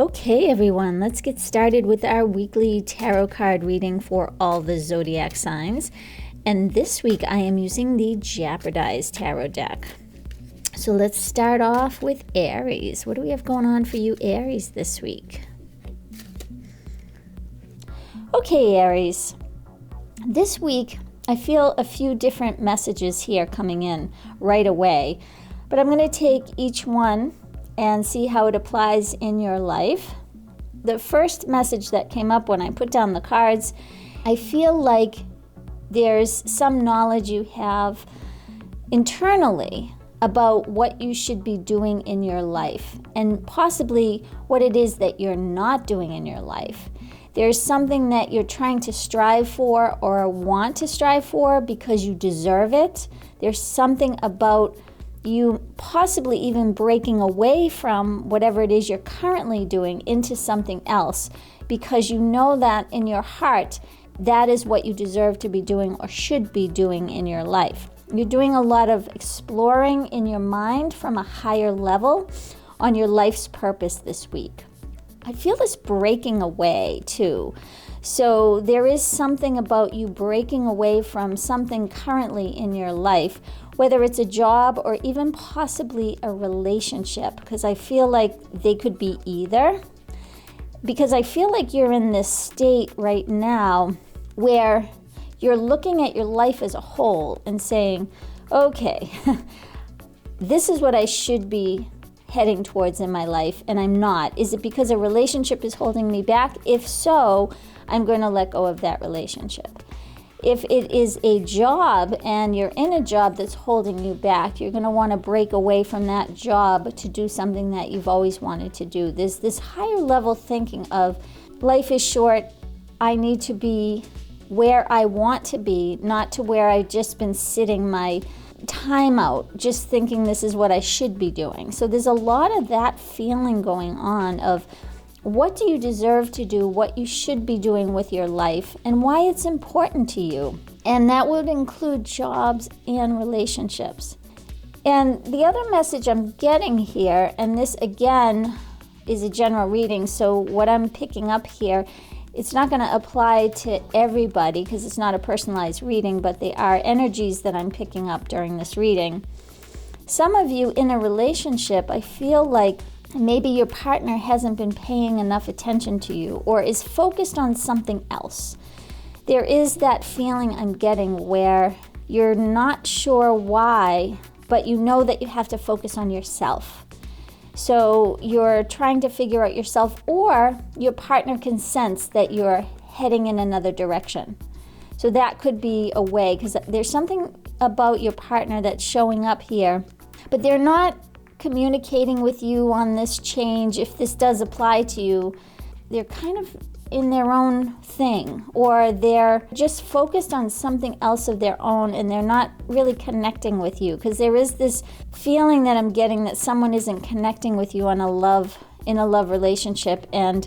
Okay, everyone, let's get started with our weekly tarot card reading for all the zodiac signs. And this week I am using the Japordize tarot deck. So let's start off with Aries. What do we have going on for you, Aries, this week? Okay, Aries. This week I feel a few different messages here coming in right away, but I'm going to take each one and see how it applies in your life. The first message that came up when I put down the cards, I feel like there's some knowledge you have internally about what you should be doing in your life and possibly what it is that you're not doing in your life. There's something that you're trying to strive for or want to strive for because you deserve it. There's something about you possibly even breaking away from whatever it is you're currently doing into something else because you know that in your heart that is what you deserve to be doing or should be doing in your life. You're doing a lot of exploring in your mind from a higher level on your life's purpose this week. I feel this breaking away too. So there is something about you breaking away from something currently in your life, whether it's a job or even possibly a relationship, because I feel like they could be either. Because I feel like you're in this state right now where you're looking at your life as a whole and saying, okay, this is what I should be heading towards in my life and I'm not. Is it because a relationship is holding me back? If so, I'm going to let go of that relationship. If it is a job and you're in a job that's holding you back, you're going to want to break away from that job to do something that you've always wanted to do. There's this higher level thinking of life is short. I need to be where I want to be, not to where I've just been sitting my time out, just thinking this is what I should be doing. So there's a lot of that feeling going on of what do you deserve to do, what you should be doing with your life, and why it's important to you. And that would include jobs and relationships. And the other message I'm getting here, and this again is a general reading, so what I'm picking up here, it's not going to apply to everybody because it's not a personalized reading, but they are energies that I'm picking up during this reading. Some of you in a relationship, I feel like maybe your partner hasn't been paying enough attention to you or is focused on something else. There is that feeling I'm getting where you're not sure why, but you know that you have to focus on yourself. So you're trying to figure out yourself, or your partner can sense that you're heading in another direction. So that could be a way, because there's something about your partner that's showing up here, but they're not communicating with you on this change. If this does apply to you, they're kind of in their own thing, or they're just focused on something else of their own and they're not really connecting with you, because there is this feeling that I'm getting that someone isn't connecting with you in a love relationship, and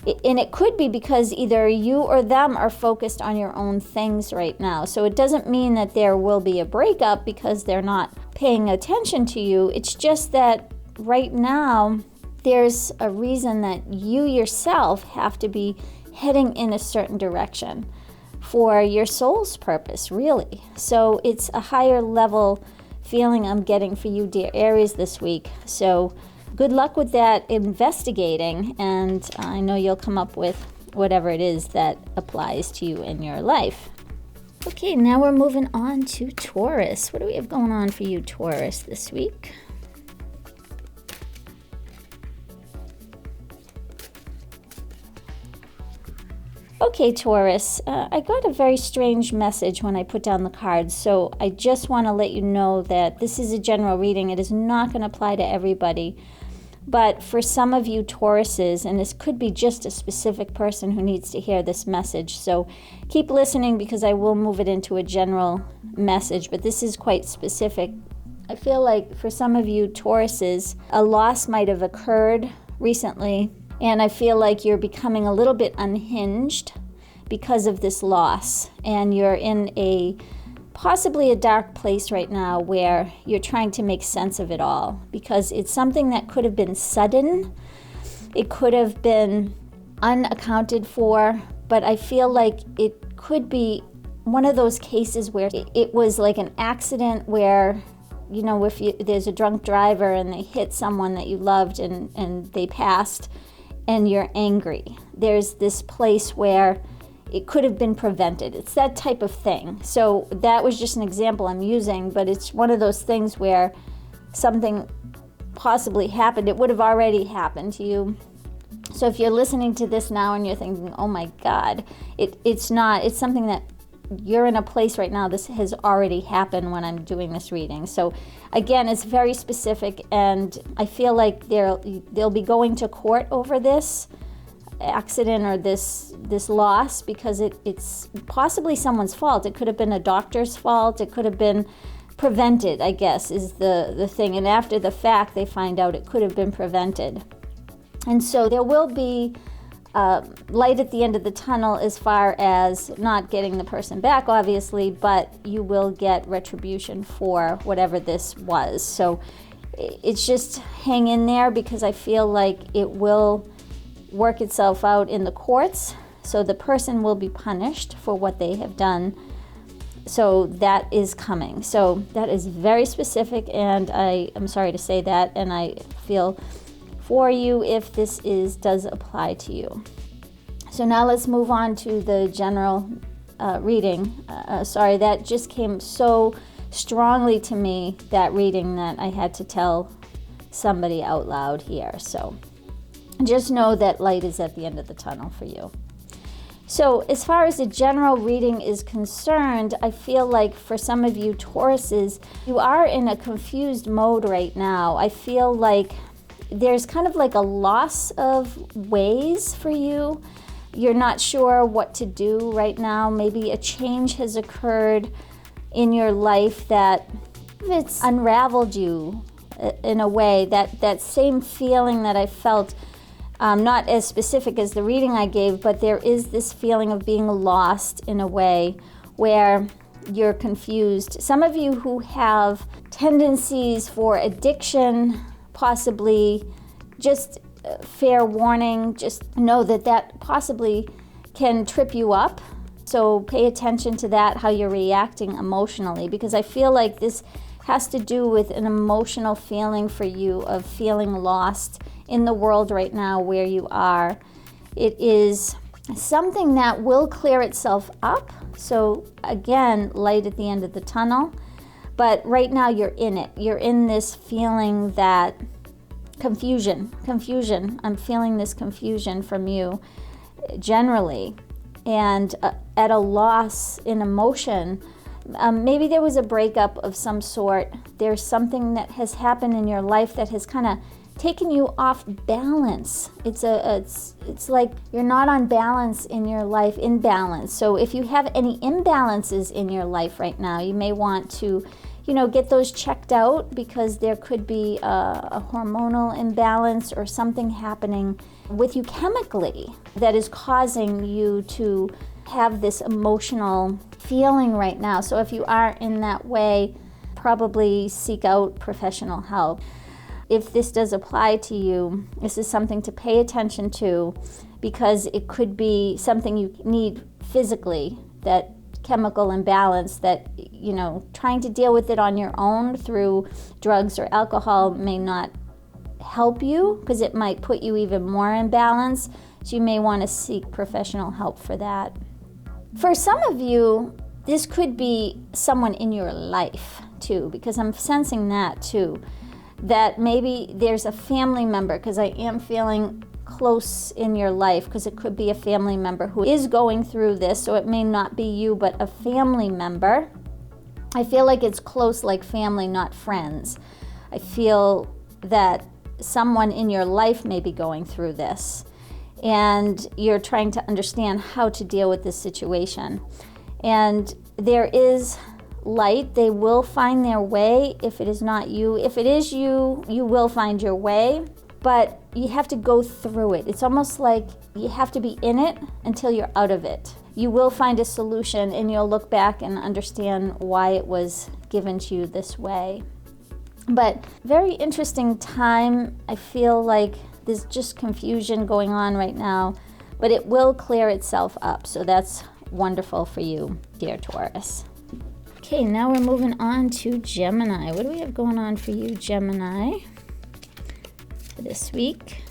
it could be because either you or them are focused on your own things right now. So it doesn't mean that there will be a breakup because they're not paying attention to you. It's just that right now there's a reason that you yourself have to be heading in a certain direction for your soul's purpose, really. So it's a higher level feeling I'm getting for you, dear Aries, this week. So good luck with that investigating, and I know you'll come up with whatever it is that applies to you in your life. Okay, now we're moving on to Taurus. What do we have going on for you, Taurus, this week? Okay, Taurus, I got a very strange message when I put down the cards, so I just want to let you know that this is a general reading. It is not going to apply to everybody, but for some of you Tauruses, and this could be just a specific person who needs to hear this message, so keep listening because I will move it into a general message, but this is quite specific. I feel like for some of you Tauruses, a loss might have occurred recently, and I feel like you're becoming a little bit unhinged because of this loss, and you're in possibly a dark place right now where you're trying to make sense of it all, because it's something that could have been sudden It could have been unaccounted for, but I feel like it could be one of those cases where it was like an accident where, you know, if there's a drunk driver and they hit someone that you loved and they passed and you're angry. There's this place where it could have been prevented. It's that type of thing. So that was just an example I'm using, but it's one of those things where something possibly happened. It would have already happened to you. So if you're listening to this now and you're thinking, oh my God, it's not, it's something that you're in a place right now, this has already happened when I'm doing this reading. So again, it's very specific, and I feel like they'll be going to court over this accident or this loss, because it's possibly someone's fault. It could have been a doctor's fault. It could have been prevented, I guess, is the thing. And after the fact, they find out it could have been prevented. And so there will be light at the end of the tunnel as far as not getting the person back, obviously, but you will get retribution for whatever this was. So it's just hang in there, because I feel like it will work itself out in the courts. So the person will be punished for what they have done. So that is coming. So that is very specific, and I am sorry to say that, and I feel for you if this does apply to you. So now let's move on to the general reading. Sorry, that just came so strongly to me, that reading, that I had to tell somebody out loud here. So just know that light is at the end of the tunnel for you. So as far as the general reading is concerned, I feel like for some of you Tauruses, you are in a confused mode right now. I feel like there's kind of like a loss of ways for you. You're not sure what to do right now. Maybe a change has occurred in your life that it's unraveled you in a way. That same feeling that I felt, not as specific as the reading I gave, but there is this feeling of being lost in a way where you're confused. Some of you who have tendencies for addiction, possibly, just fair warning, just know that possibly can trip you up. So pay attention to that, how you're reacting emotionally, because I feel like this has to do with an emotional feeling for you of feeling lost in the world right now where you are. It is something that will clear itself up. So again, light at the end of the tunnel. But right now you're in it. You're in this feeling that confusion. I'm feeling this confusion from you generally, and at a loss in emotion. Maybe there was a breakup of some sort. There's something that has happened in your life that has kind of taken you off balance. It's like you're not on balance in your life, imbalance. So if you have any imbalances in your life right now, you may want to, get those checked out, because there could be a hormonal imbalance or something happening with you chemically that is causing you to have this emotional feeling right now. So if you are in that way, probably seek out professional help. If this does apply to you, this is something to pay attention to, because it could be something you need physically, that chemical imbalance that, trying to deal with it on your own through drugs or alcohol may not help you, because it might put you even more in balance. So you may want to seek professional help for that. For some of you, this could be someone in your life too, because I'm sensing that too. That maybe there's a family member, because I am feeling close in your life, because it could be a family member who is going through this. So it may not be you, but a family member. I feel like it's close, like family, not friends. I feel that someone in your life may be going through this, and you're trying to understand how to deal with this situation. And there is light. They will find their way. If it is not you, if it is you, you will find your way, but you have to go through it. It's almost like you have to be in it until you're out of it. You will find a solution, and you'll look back and understand why it was given to you this way. But very interesting time. I feel like There's just confusion going on right now, but it will clear itself up. So that's wonderful for you, dear Taurus. Okay, now we're moving on to Gemini. What do we have going on for you, Gemini, for this week?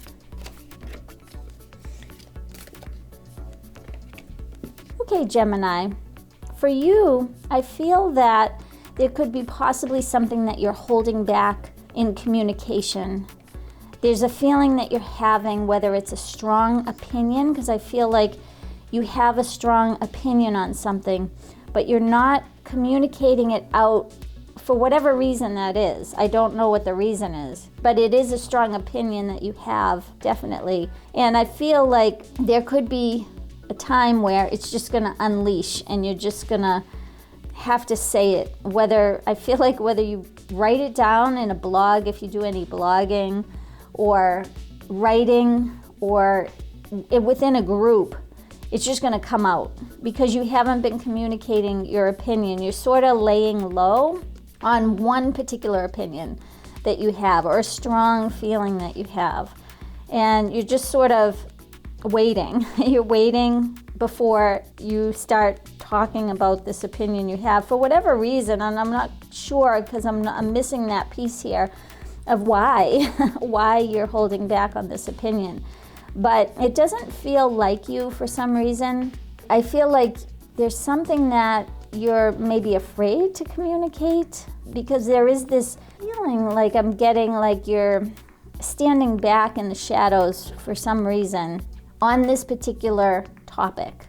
Okay, Gemini, for you, I feel that there could be possibly something that you're holding back in communication. There's a feeling that you're having, whether it's a strong opinion, because I feel like you have a strong opinion on something, but you're not communicating it out for whatever reason that is. I don't know what the reason is, but it is a strong opinion that you have, definitely. And I feel like there could be a time where it's just going to unleash and you're just going to have to say it. I feel like whether you write it down in a blog, if you do any blogging, or writing, or within a group, it's just going to come out because you haven't been communicating your opinion. You're sort of laying low on one particular opinion that you have, or a strong feeling that you have, and you're just sort of waiting. You're waiting before you start talking about this opinion you have for whatever reason, and I'm not sure because I'm missing that piece here of why you're holding back on this opinion. But it doesn't feel like you for some reason. I feel like there's something that you're maybe afraid to communicate, because there is this feeling like I'm getting like you're standing back in the shadows for some reason on this particular topic.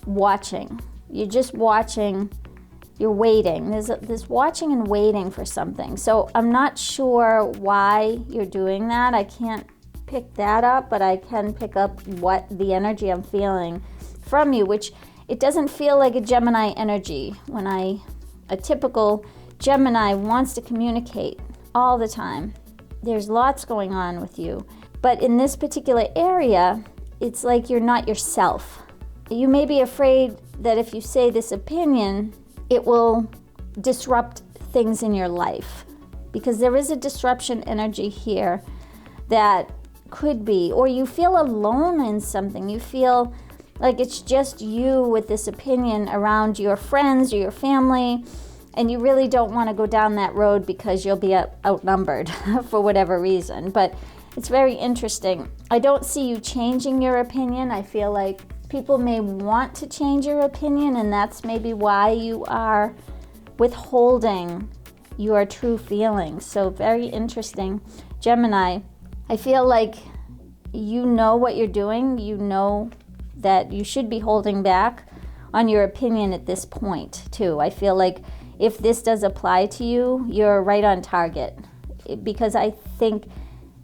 Watching. You're just watching. You're waiting. There's this watching and waiting for something. So I'm not sure why you're doing that. I can't pick that up, but I can pick up what the energy I'm feeling from you, which it doesn't feel like a Gemini energy. A typical Gemini wants to communicate all the time. There's lots going on with you. But in this particular area, it's like you're not yourself. You may be afraid that if you say this opinion, it will disrupt things in your life, because there is a disruption energy here that could be, or you feel alone in something. You feel like it's just you with this opinion around your friends or your family, and you really don't want to go down that road because you'll be outnumbered for whatever reason. But it's very interesting. I don't see you changing your opinion. I feel like people may want to change your opinion, and that's maybe why you are withholding your true feelings. So very interesting, Gemini. I feel like you know what you're doing. You know that you should be holding back on your opinion at this point too. I feel like if this does apply to you, you're right on target, because I think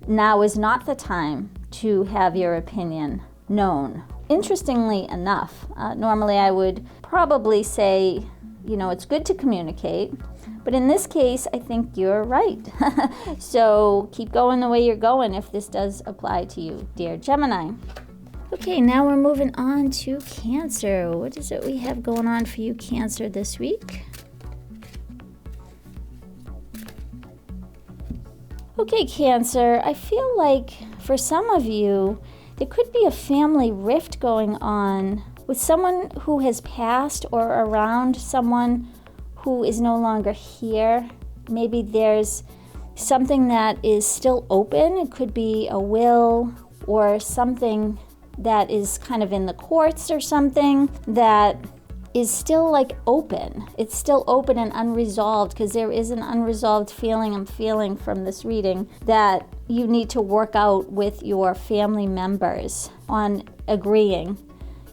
now is not the time to have your opinion known. Interestingly enough, normally I would probably say, it's good to communicate, but in this case, I think you're right. So keep going the way you're going if this does apply to you, dear Gemini. Okay, now we're moving on to Cancer. What is it we have going on for you, Cancer, this week? Okay, Cancer, I feel like for some of you, there could be a family rift going on with someone who has passed, or around someone who is no longer here. Maybe there's something that is still open. It could be a will, or something that is kind of in the courts, or something that is still like open. It's still open and unresolved, because there is an unresolved feeling I'm feeling from this reading that you need to work out with your family members on agreeing.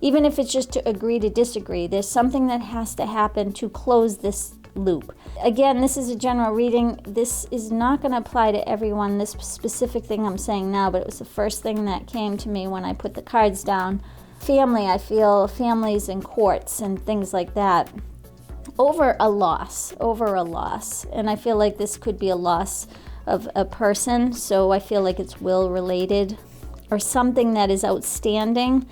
Even if it's just to agree to disagree, there's something that has to happen to close this loop. Again, this is a general reading. This is not going to apply to everyone, this specific thing I'm saying now, but it was the first thing that came to me when I put the cards down. Family, I feel families in courts and things like that. Over a loss. And I feel like this could be a loss of a person, so I feel like it's will related, or something that is outstanding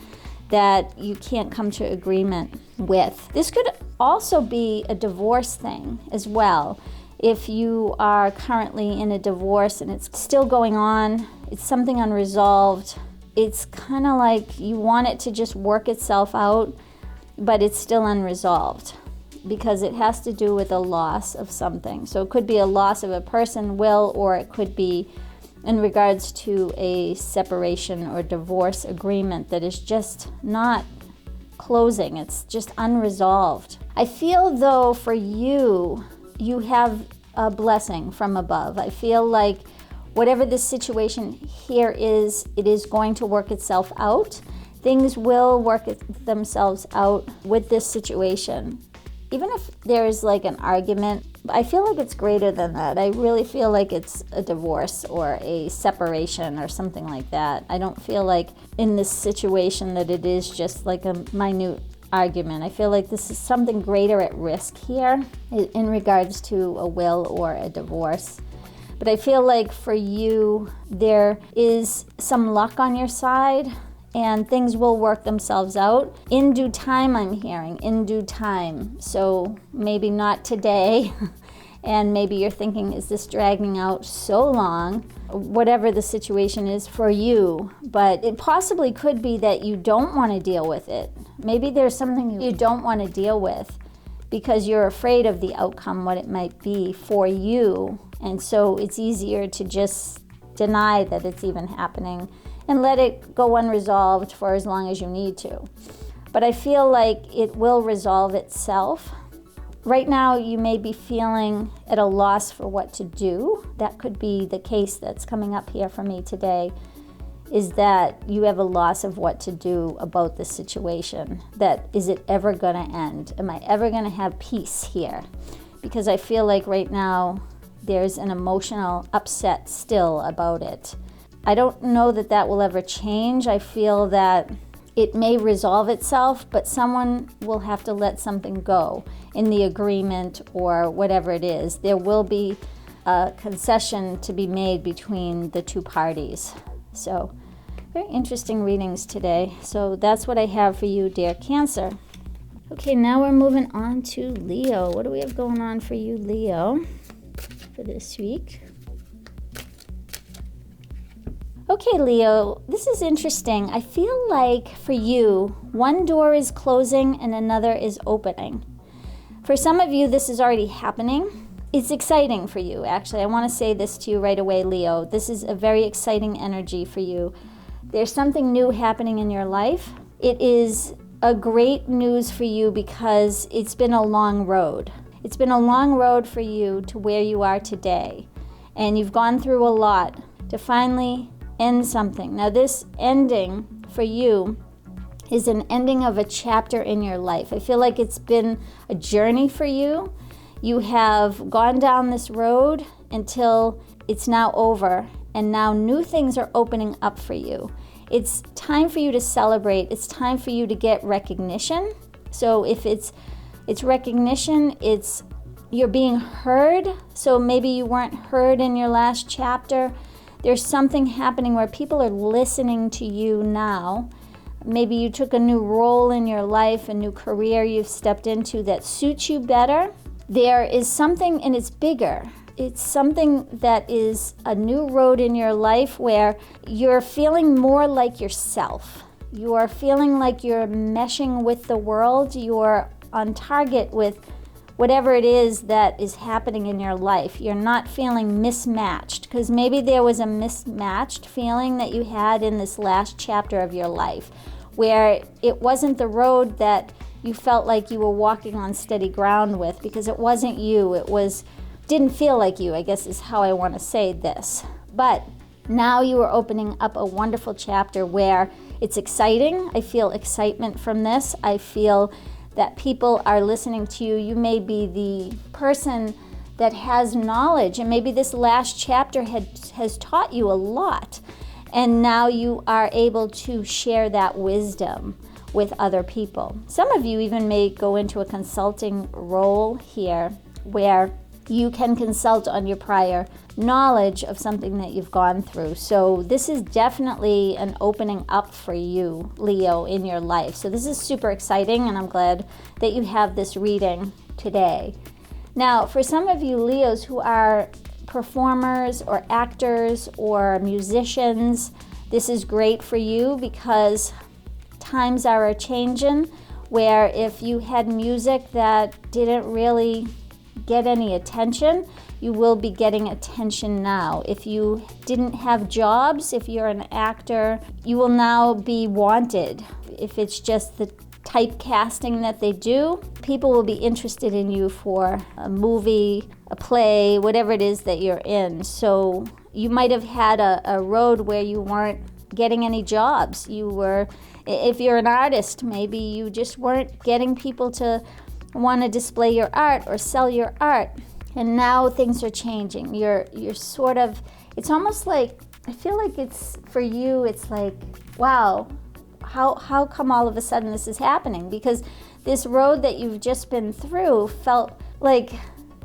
that you can't come to agreement with. This could also be a divorce thing as well. If you are currently in a divorce and it's still going on It's something unresolved. It's kind of like you want it to just work itself out, but it's still unresolved because it has to do with a loss of something. So it could be a loss of a person, will, or it could be in regards to a separation or divorce agreement that is just not closing. It's just unresolved. I feel though for you, you have a blessing from above. I feel like whatever this situation here is, it is going to work itself out. Things will work themselves out with this situation. Even if there's like an argument, I feel like it's greater than that. I really feel like it's a divorce or a separation or something like that. I don't feel like in this situation that it is just like a minute argument. I feel like this is something greater at risk here in regards to a will or a divorce. But I feel like for you, there is some luck on your side and things will work themselves out. In due time, I'm hearing, in due time. So maybe not today. And maybe you're thinking, is this dragging out so long? Whatever the situation is for you. But it possibly could be that you don't want to deal with it. Maybe there's something you don't want to deal with because you're afraid of the outcome, what it might be for you. And so it's easier to just deny that it's even happening and let it go unresolved for as long as you need to. But I feel like it will resolve itself. Right now, you may be feeling at a loss for what to do. That could be the case that's coming up here for me today, is that you have a loss of what to do about this situation. That, is it ever gonna end? Am I ever gonna have peace here? Because I feel like right now, there's an emotional upset still about it. I don't know that that will ever change. I feel that it may resolve itself, but someone will have to let something go in the agreement or whatever it is. There will be a concession to be made between the two parties. So, very interesting readings today. So that's what I have for you, dear Cancer. Okay, now we're moving on to Leo. What do we have going on for you, Leo, for this week? Okay, Leo, this is interesting. I feel like for you, one door is closing and another is opening. For some of you, this is already happening. It's exciting for you, actually. I want to say this to you right away, Leo. This is a very exciting energy for you. There's something new happening in your life. It is a great news for you because it's been a long road. It's been a long road for you to where you are today. And you've gone through a lot to finally end something. Now this ending for you is an ending of a chapter in your life. I feel like it's been a journey for you. You have gone down this road until it's now over, and now new things are opening up for you. It's time for you to celebrate. It's time for you to get recognition. So if it's recognition, it's you're being heard. So maybe you weren't heard in your last chapter. There's something happening where people are listening to you now. Maybe you took a new role in your life, a new career you've stepped into that suits you better. There is something, and it's bigger. It's something that is a new road in your life where you're feeling more like yourself. You are feeling like you're meshing with the world. You're on target with whatever it is that is happening in your life. You're not feeling mismatched, because maybe there was a mismatched feeling that you had in this last chapter of your life, where it wasn't the road that you felt like you were walking on steady ground with, because it wasn't you. Didn't feel like you, I guess is how I want to say this. But now you are opening up a wonderful chapter where it's exciting. I feel excitement from this. I feel that people are listening to you. You may be the person that has knowledge, and maybe this last chapter has taught you a lot, and now you are able to share that wisdom with other people. Some of you even may go into a consulting role here where you can consult on your prior knowledge of something that you've gone through. So this is definitely an opening up for you, Leo, in your life. So this is super exciting, and I'm glad that you have this reading today. Now, for some of you Leos who are performers or actors or musicians, this is great for you because times are a-changing, where if you had music that didn't really get any attention, you will be getting attention now. If you didn't have jobs, if you're an actor, you will now be wanted. If it's just the typecasting that they do, people will be interested in you for a movie, a play, whatever it is that you're in. So you might have had a road where you weren't getting any jobs. If you're an artist, maybe you just weren't getting people to want to display your art or sell your art. And now things are changing. You're sort of, it's almost like, I feel like it's, for you, it's like, wow, how come all of a sudden this is happening? Because this road that you've just been through felt like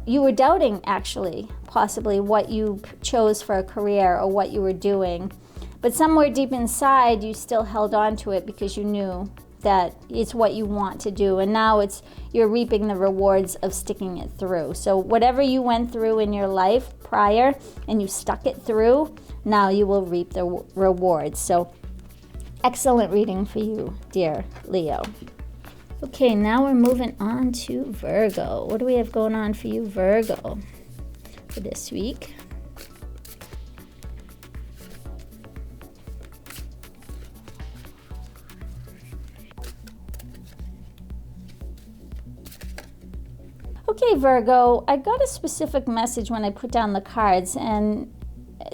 you were doubting, actually, possibly what you chose for a career or what you were doing. But somewhere deep inside, you still held on to it because you knew that it's what you want to do. And now you're reaping the rewards of sticking it through. So whatever you went through in your life prior and you stuck it through, now you will reap the rewards. So excellent reading for you, dear Leo. Okay, now we're moving on to Virgo. What do we have going on for you, Virgo, for this week? Okay, Virgo, I got a specific message when I put down the cards, and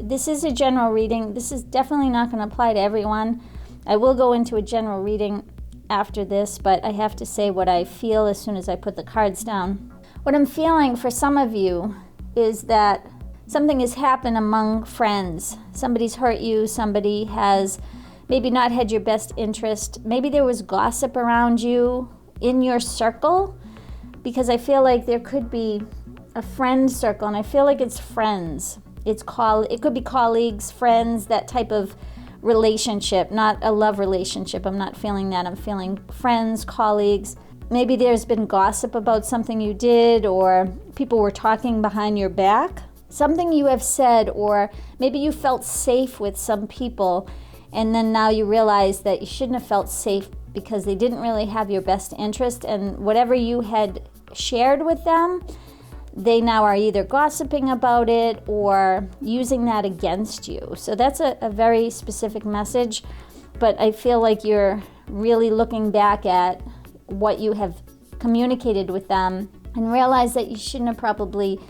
this is a general reading. This is definitely not going to apply to everyone. I will go into a general reading after this, but I have to say what I feel as soon as I put the cards down. What I'm feeling for some of you is that something has happened among friends. Somebody's hurt you, somebody has maybe not had your best interest. Maybe there was gossip around you in your circle, because I feel like there could be a friend circle, and I feel like it's friends. It could be colleagues, friends, that type of relationship, not a love relationship. I'm not feeling that. I'm feeling friends, colleagues. Maybe there's been gossip about something you did, or people were talking behind your back. Something you have said, or maybe you felt safe with some people, and then now you realize that you shouldn't have felt safe because they didn't really have your best interest, and whatever you had shared with them, they now are either gossiping about it or using that against you. So that's a very specific message, but I feel like you're really looking back at what you have communicated with them and realize that you shouldn't have probably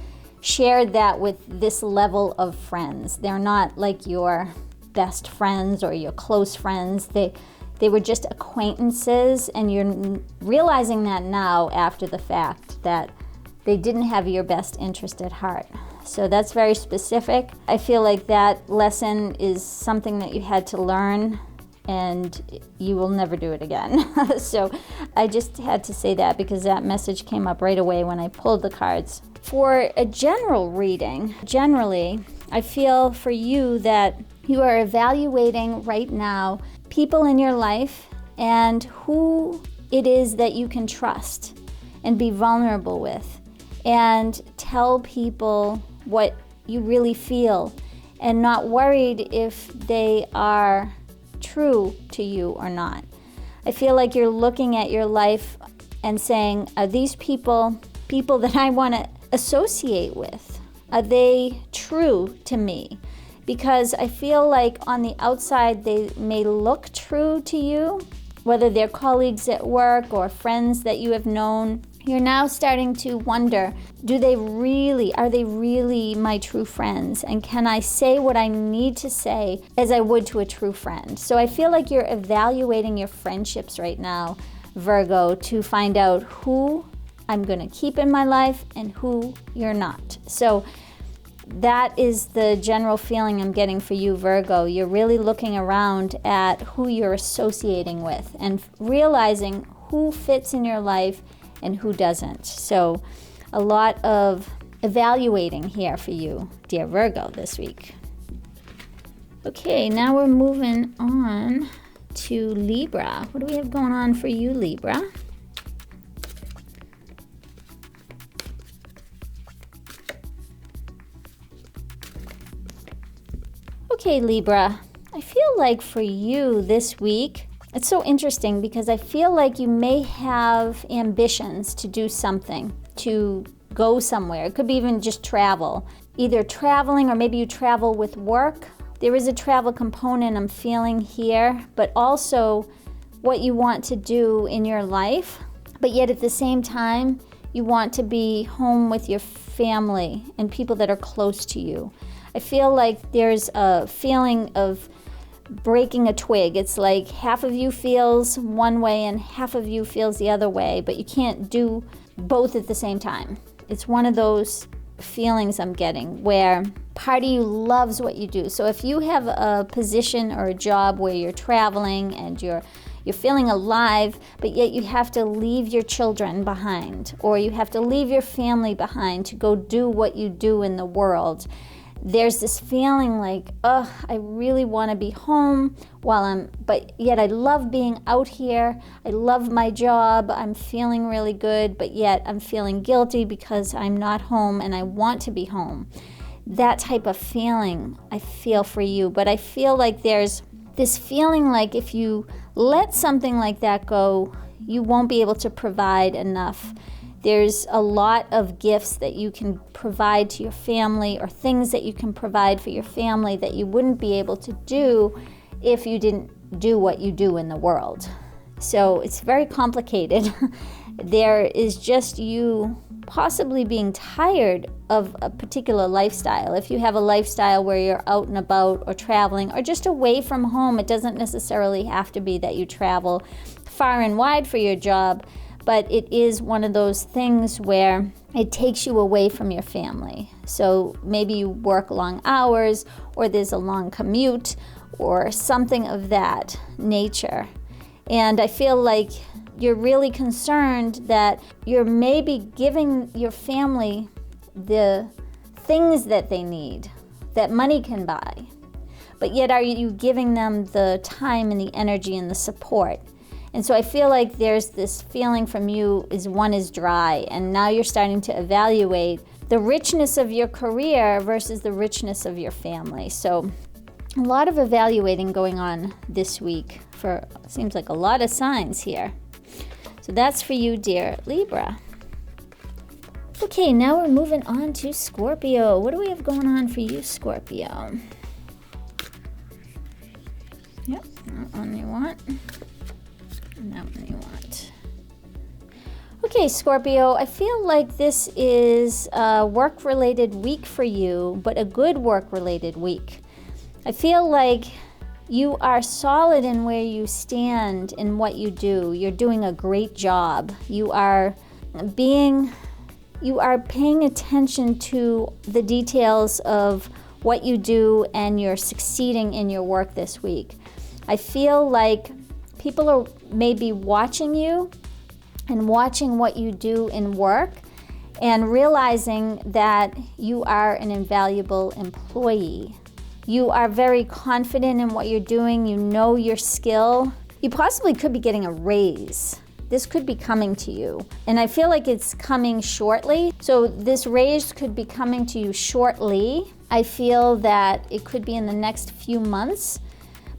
shared that with this level of friends. They're not like your best friends or your close friends. They were just acquaintances, and you're realizing that now after the fact, that they didn't have your best interest at heart. So that's very specific. I feel like that lesson is something that you had to learn, and you will never do it again. So I just had to say that because that message came up right away when I pulled the cards. For a general reading, generally, I feel for you that you are evaluating right now people in your life and who it is that you can trust and be vulnerable with, and tell people what you really feel, and not worried if they are true to you or not. I feel like you're looking at your life and saying, are these people that I want to associate with? Are they true to me? Because I feel like on the outside they may look true to you, whether they're colleagues at work or friends that you have known. You're now starting to wonder, are they really my true friends? And can I say what I need to say as I would to a true friend? So I feel like you're evaluating your friendships right now, Virgo, to find out who I'm going to keep in my life and who you're not. So that is the general feeling I'm getting for you, Virgo. You're really looking around at who you're associating with and realizing who fits in your life and who doesn't. So a lot of evaluating here for you, dear Virgo, this week. Okay, now we're moving on to Libra. What do we have going on for you, Libra? Okay, Libra, I feel like for you this week, it's so interesting because I feel like you may have ambitions to do something, to go somewhere. It could be even just travel. Either traveling or maybe you travel with work. There is a travel component I'm feeling here, but also what you want to do in your life. But yet at the same time, you want to be home with your family and people that are close to you. I feel like there's a feeling of breaking a twig. It's like half of you feels one way and half of you feels the other way, but you can't do both at the same time. It's one of those feelings I'm getting where part of you loves what you do. So if you have a position or a job where you're traveling and you're feeling alive, but yet you have to leave your children behind, or you have to leave your family behind to go do what you do in the world. There's this feeling like, oh, I really want to be home but yet I love being out here. I love my job. I'm feeling really good, but yet I'm feeling guilty because I'm not home and I want to be home. That type of feeling I feel for you, but I feel like there's this feeling like if you let something like that go, you won't be able to provide enough. There's a lot of gifts that you can provide to your family or things that you can provide for your family that you wouldn't be able to do if you didn't do what you do in the world. So it's very complicated. There is just you possibly being tired of a particular lifestyle. If you have a lifestyle where you're out and about or traveling or just away from home, it doesn't necessarily have to be that you travel far and wide for your job, but it is one of those things where it takes you away from your family. So maybe you work long hours or there's a long commute or something of that nature. And I feel like you're really concerned that you're maybe giving your family the things that they need, that money can buy. But yet are you giving them the time and the energy and the support? And so I feel like there's this feeling from you is one is dry, and now you're starting to evaluate the richness of your career versus the richness of your family. So a lot of evaluating going on this week for, seems like a lot of signs here. So that's for you, dear Libra. Okay, now we're moving on to Scorpio. What do we have going on for you, Scorpio? Yep, that one you want. And that one you want. Okay, Scorpio, I feel like this is a work-related week for you, but a good work-related week. I feel like you are solid in where you stand in what you do. You're doing a great job. You are paying attention to the details of what you do, and you're succeeding in your work this week. I feel like people are maybe watching you and watching what you do in work and realizing that you are an invaluable employee. You are very confident in what you're doing. You know your skill. You possibly could be getting a raise. This could be coming to you. And I feel like it's coming shortly. So this raise could be coming to you shortly. I feel that it could be in the next few months,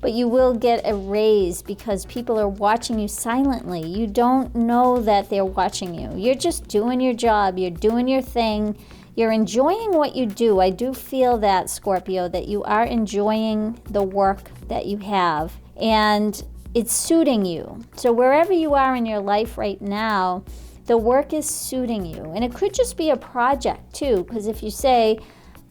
but you will get a raise because people are watching you silently. You don't know that they're watching you. You're just doing your job. You're doing your thing. You're enjoying what you do. I do feel that, Scorpio, that you are enjoying the work that you have, and it's suiting you. So wherever you are in your life right now, the work is suiting you. And it could just be a project too, because if you say,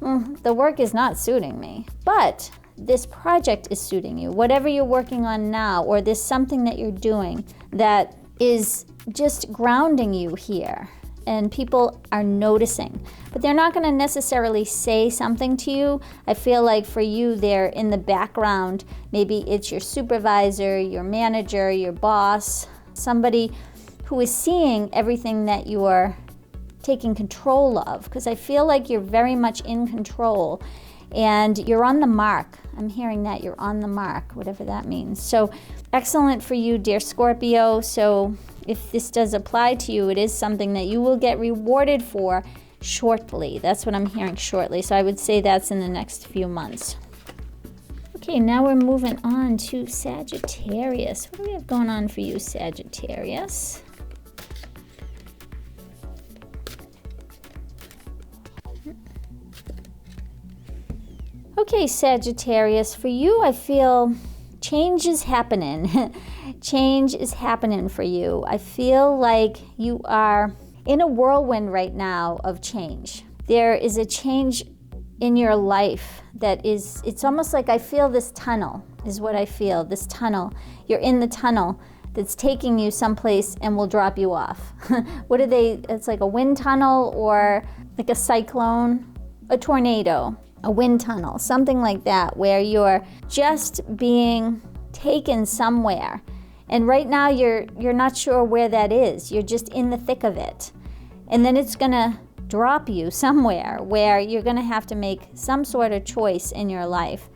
the work is not suiting me, but this project is suiting you, whatever you're working on now, or there's something that you're doing that is just grounding you here, and people are noticing, but they're not going to necessarily say something to you. I feel like for you, they're in the background. Maybe it's your supervisor, your manager, your boss, somebody who is seeing everything that you are taking control of, because I feel like you're very much in control and you're on the mark. I'm hearing that you're on the mark, whatever that means. So excellent for you, dear Scorpio. So if this does apply to you, it is something that you will get rewarded for shortly. That's what I'm hearing, shortly. So I would say that's in the next few months. Okay, now we're moving on to Sagittarius. What do we have going on for you, Sagittarius? Okay, Sagittarius, for you, I feel change is happening. Change is happening for you. I feel like you are in a whirlwind right now of change. There is a change in your life that is, it's almost like I feel this tunnel is what I feel, this tunnel. You're in the tunnel that's taking you someplace and will drop you off. What are they, it's like a wind tunnel or like a cyclone, a tornado, a wind tunnel, something like that, where you're just being taken somewhere. And right now you're not sure where that is. You're just in the thick of it. And then it's gonna drop you somewhere where you're gonna have to make some sort of choice in your life,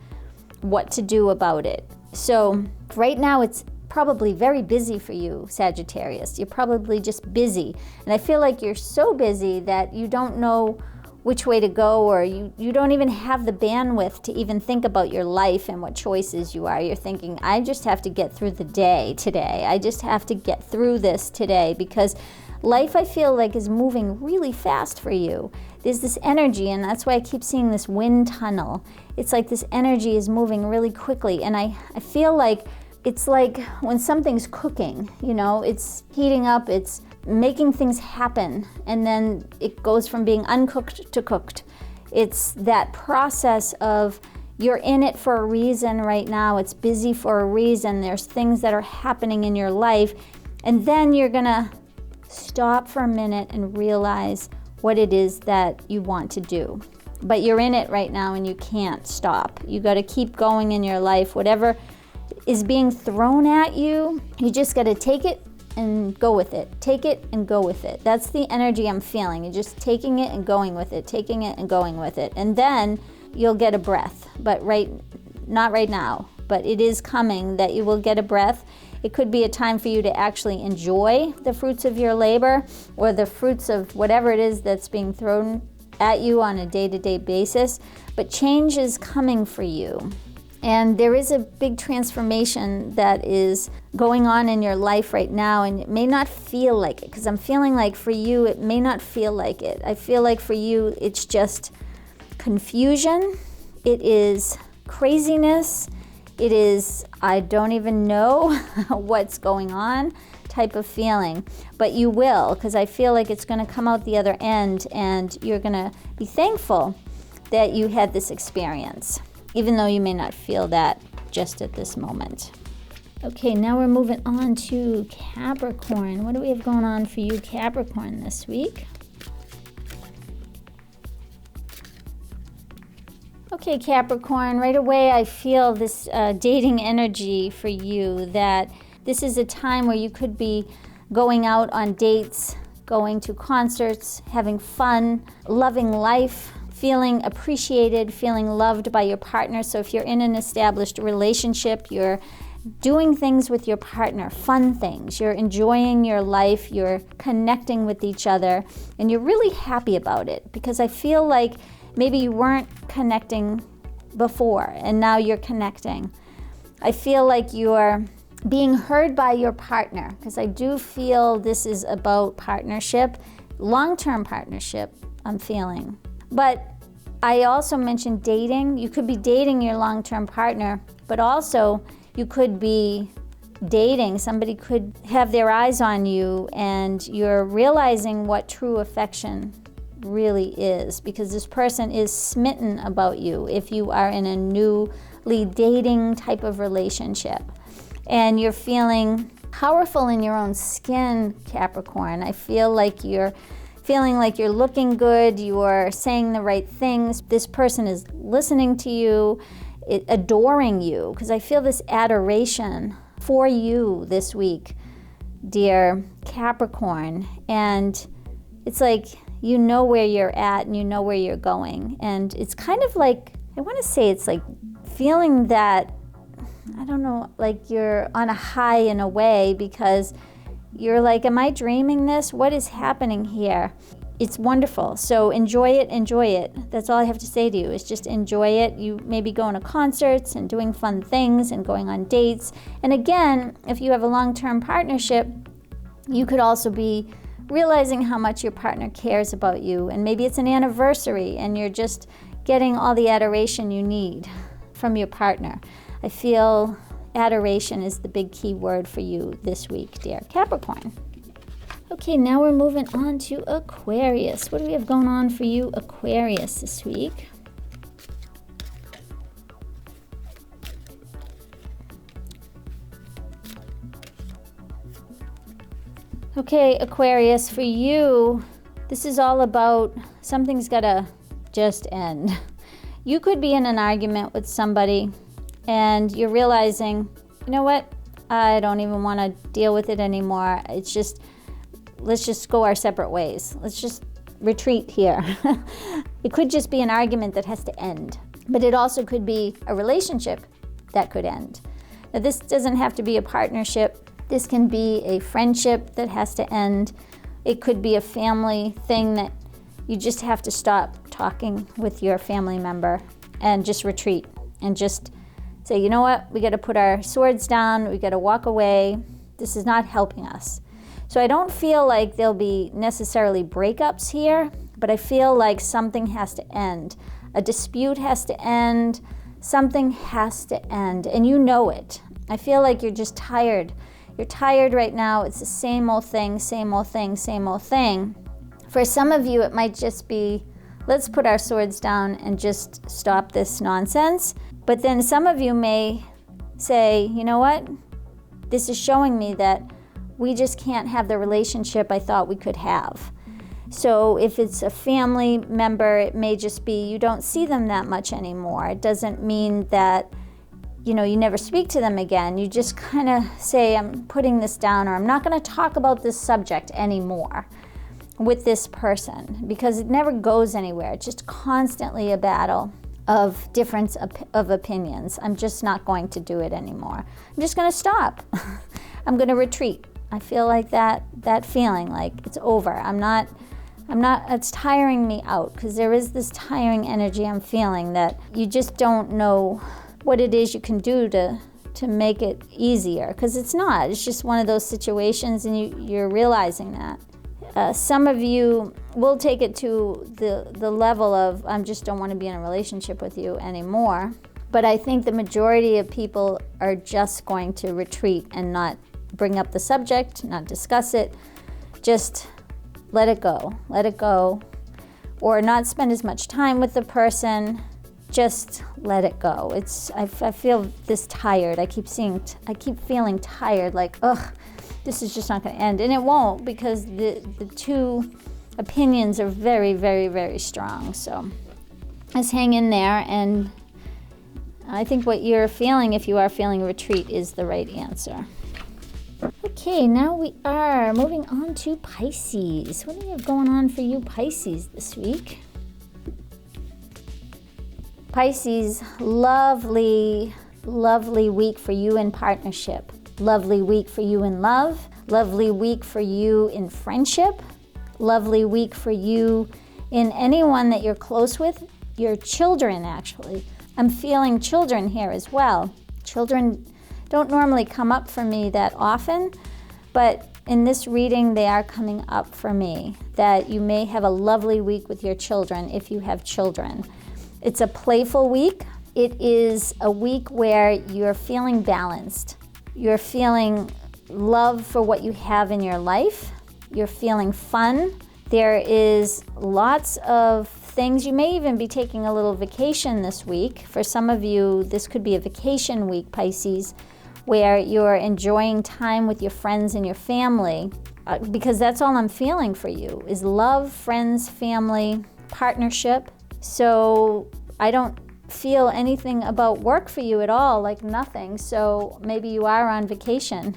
what to do about it. So right now it's probably very busy for you, Sagittarius. You're probably just busy. And I feel like you're so busy that you don't know which way to go, or you don't even have the bandwidth to even think about your life and what choices you are. You're thinking, I just have to get through the day today. I just have to get through this today, because life, I feel like, is moving really fast for you. There's this energy, and that's why I keep seeing this wind tunnel. It's like this energy is moving really quickly, and I feel like it's like when something's cooking, you know, it's heating up, it's making things happen, and then it goes from being uncooked to cooked. It's that process of you're in it for a reason right now. It's busy for a reason. There's things that are happening in your life, and then you're gonna stop for a minute and realize what it is that you want to do. But you're in it right now and you can't stop. You got to keep going in your life. Whatever is being thrown at you, you just got to take it and go with it. Take it and go with it. That's the energy I'm feeling. You're just taking it and going with it, taking it and going with it. And then you'll get a breath, but not right now, but it is coming that you will get a breath. It could be a time for you to actually enjoy the fruits of your labor, or the fruits of whatever it is that's being thrown at you on a day-to-day basis. But change is coming for you. And there is a big transformation that is going on in your life right now, and it may not feel like it, because I'm feeling like for you, it may not feel like it. I feel like for you, it's just confusion. It is craziness. It is, I don't even know what's going on type of feeling. But you will, because I feel like it's going to come out the other end, and you're going to be thankful that you had this experience, even though you may not feel that just at this moment. Okay, now we're moving on to Capricorn. What do we have going on for you, Capricorn, this week? Okay, Capricorn, right away I feel this dating energy for you, that this is a time where you could be going out on dates, going to concerts, having fun, loving life, feeling appreciated, feeling loved by your partner. So if you're in an established relationship, you're doing things with your partner, fun things. You're enjoying your life, you're connecting with each other, and you're really happy about it, because I feel like maybe you weren't connecting before, and now you're connecting. I feel like you're being heard by your partner, because I do feel this is about partnership, long-term partnership, I'm feeling. But I also mentioned dating. You could be dating your long-term partner, but also you could be dating. Somebody could have their eyes on you, and you're realizing what true affection really is, because this person is smitten about you if you are in a newly dating type of relationship. And you're feeling powerful in your own skin, Capricorn. I feel like you're feeling like you're looking good, you're saying the right things. This person is listening to you, adoring you, because I feel this adoration for you this week, dear Capricorn. And it's like you know where you're at and you know where you're going. And it's kind of like, I want to say it's like feeling that, I don't know, like you're on a high in a way, because you're like, am I dreaming this? What is happening here? it's wonderful. So enjoy it, enjoy it. That's all I have to say to you, is just enjoy it. You may be going to concerts and doing fun things and going on dates. And again, if you have a long-term partnership, you could also be realizing how much your partner cares about you. And maybe it's an anniversary and you're just getting all the adoration you need from your partner. I feel adoration is the big key word for you this week, dear Capricorn. Okay, now we're moving on to Aquarius. What do we have going on for you, Aquarius, this week? Okay, Aquarius, for you, this is all about something's gotta just end. You could be in an argument with somebody and you're realizing, you know what? I don't even want to deal with it anymore. It's just, let's just go our separate ways. Let's just retreat here. It could just be an argument that has to end, but it also could be a relationship that could end. Now, this doesn't have to be a partnership. This can be a friendship that has to end. It could be a family thing that you just have to stop talking with your family member and just retreat and just say, you know what, we got to put our swords down, we got to walk away. This is not helping us. So I don't feel like there'll be necessarily breakups here, but I feel like something has to end. A dispute has to end, something has to end, and you know it. I feel like you're just tired. You're tired right now. It's the same old thing, same old thing, same old thing. For some of you, it might just be, let's put our swords down and just stop this nonsense. But then some of you may say, you know what? This is showing me that we just can't have the relationship I thought we could have. So if it's a family member, it may just be you don't see them that much anymore. It doesn't mean that, you know, you never speak to them again. You just kind of say, I'm putting this down, or I'm not going to talk about this subject anymore with this person, because it never goes anywhere. It's just constantly a battle of difference of opinions. I'm just not going to do it anymore. I'm just going to stop. I'm going to retreat. I feel like that feeling like it's over. It's tiring me out, because there is this tiring energy I'm feeling that you just don't know what it is you can do to make it easier, because it's not. It's just one of those situations, and you're realizing that. Some of you will take it to the level of, I just don't want to be in a relationship with you anymore. But I think the majority of people are just going to retreat and not bring up the subject, not discuss it. Just let it go, or not spend as much time with the person. Just let it go. I feel this tired. I keep feeling tired, like, ugh, this is just not going to end. And it won't, because the two opinions are very, very, very strong. So let's hang in there. And I think what you're feeling, if you are feeling retreat, is the right answer. Okay, now we are moving on to Pisces. What do we have going on for you, Pisces, this week? Pisces, lovely, lovely week for you in partnership. Lovely week for you in love. Lovely week for you in friendship. Lovely week for you in anyone that you're close with. Your children, actually. I'm feeling children here as well. Children don't normally come up for me that often, but in this reading, they are coming up for me, that you may have a lovely week with your children if you have children. It's a playful week. It is a week where you're feeling balanced. You're feeling love for what you have in your life. You're feeling fun. There is lots of things. You may even be taking a little vacation this week. For some of you, this could be a vacation week, Pisces, where you're enjoying time with your friends and your family, because that's all I'm feeling for you, is love, friends, family, partnership. So I don't feel anything about work for you at all, like nothing. So maybe you are on vacation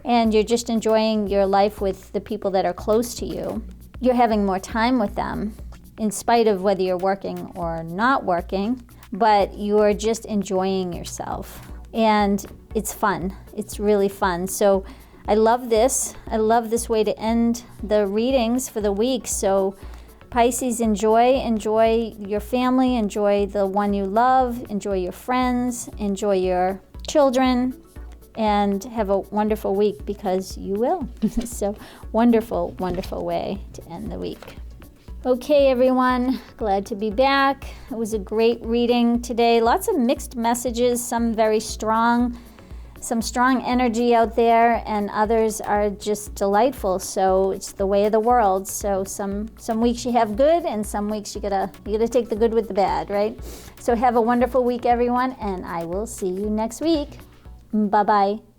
and you're just enjoying your life with the people that are close to you. You're having more time with them in spite of whether you're working or not working, but you're just enjoying yourself. And it's fun. It's really fun. So I love this. I love this way to end the readings for the week. So Pisces, enjoy your family, enjoy the one you love, enjoy your friends, enjoy your children, and have a wonderful week, because you will. So wonderful, wonderful way to end the week. Okay, everyone, glad to be back. It was a great reading today. Lots of mixed messages, some very strong, some strong energy out there, and others are just delightful. So it's the way of the world. So some weeks you have good, and some weeks you gotta take the good with the bad, right? So have a wonderful week, everyone, and I will see you next week. Bye-bye.